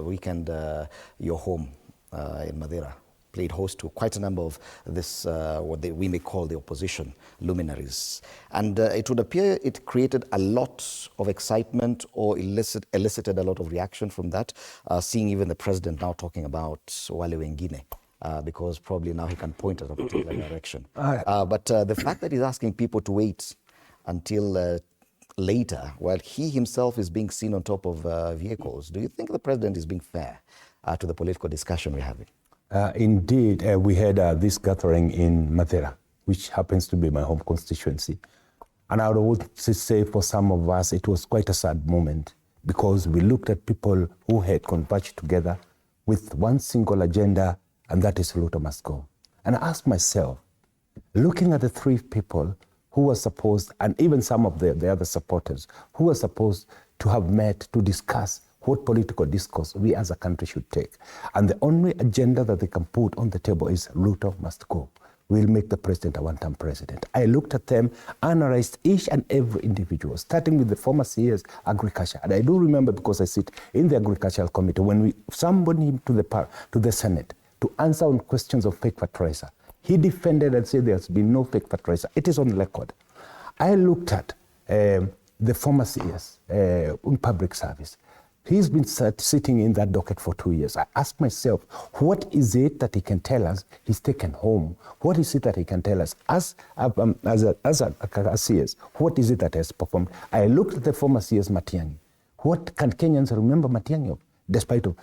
weekend, your home in Madeira played host to quite a number of this, we may call the opposition luminaries. And it would appear it created a lot of excitement or elicited a lot of reaction from that, seeing even the president now talking about wale wengine, because probably now he can point at a particular direction. But the fact that he's asking people to wait until later, while he himself is being seen on top of vehicles, do you think the president is being fair to the political discussion we're having? Indeed, we had this gathering in Madeira, which happens to be my home constituency. And I would say for some of us, it was quite a sad moment because we looked at people who had converged together with one single agenda, and that is Ruto Must Go. And I asked myself, looking at the three people who were supposed, and even some of the other supporters, who were supposed to have met to discuss what political discourse we as a country should take. And the only agenda that they can put on the table is Ruto Must Go. We'll make the president a one-term president. I looked at them, analyzed each and every individual, starting with the former CS agriculture. And I do remember, because I sit in the agricultural committee, when we summoned him to the Senate to answer on questions of fake fertilizer, he defended and said there's been no fake fertilizer. It is on record. I looked at the former CS in public service. He's been sitting in that docket for 2 years. I asked myself, what is it that he can tell us he's taken home? What is it that he can tell us as a CS? What is it that has performed? I looked at the former CS Matiang'i. What can Kenyans remember Matiang'i of, despite of,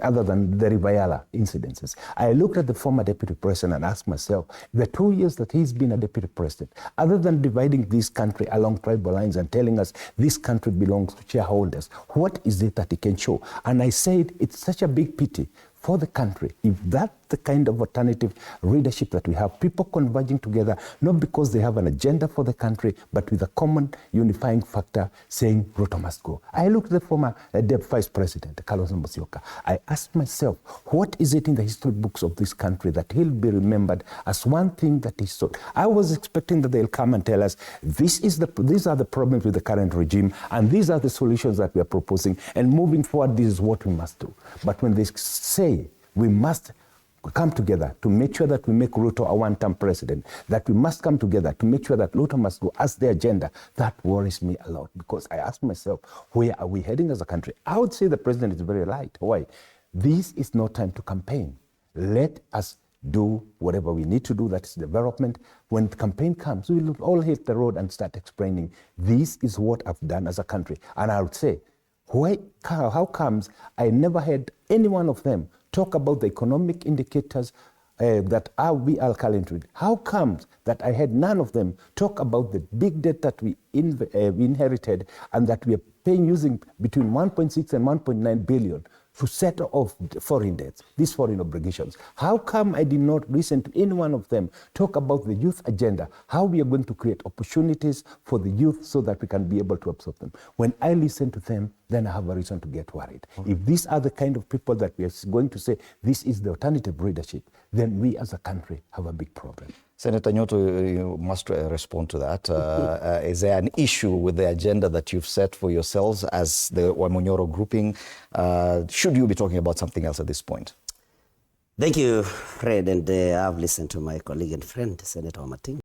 other than the Riviera incidences? I looked at the former deputy president and asked myself, the 2 years that he's been a deputy president, other than dividing this country along tribal lines and telling us this country belongs to shareholders, what is it that he can show? And I said, it's such a big pity for the country if that's the kind of alternative leadership that we have, people converging together, not because they have an agenda for the country, but with a common unifying factor saying Ruto Must Go. I looked at the former Vice President, Carlos Musyoka. I asked myself, what is it in the history books of this country that he'll be remembered as one thing that he saw? I was expecting that they'll come and tell us, these are the problems with the current regime, and these are the solutions that we are proposing, and moving forward, this is what we must do. But when they say we must come together to make sure that we make Ruto a one-term president, that we must come together to make sure that Ruto must go as the agenda, that worries me a lot, because I ask myself, where are we heading as a country? I would say the president is very right. Why? This is no time to campaign. Let us do whatever we need to do, that is development. When the campaign comes, we will all hit the road and start explaining, this is what I've done as a country. And I would say, how comes I never heard any one of them talk about the economic indicators that we are currently with? How comes that I had none of them talk about the big debt that we inherited and that we are paying using between 1.6 and 1.9 billion to settle off foreign debts, these foreign obligations? How come I did not listen to any one of them talk about the youth agenda, how we are going to create opportunities for the youth so that we can be able to absorb them? When I listen to them, then I have a reason to get worried. If these are the kind of people that we are going to say, this is the alternative leadership, then we as a country have a big problem. Senator Nyoto, you must respond to that. Is there an issue with the agenda that you've set for yourselves as the Wamonyoro grouping? Should you be talking about something else at this point? Thank you, Fred, and I've listened to my colleague and friend, Senator Wamatinga.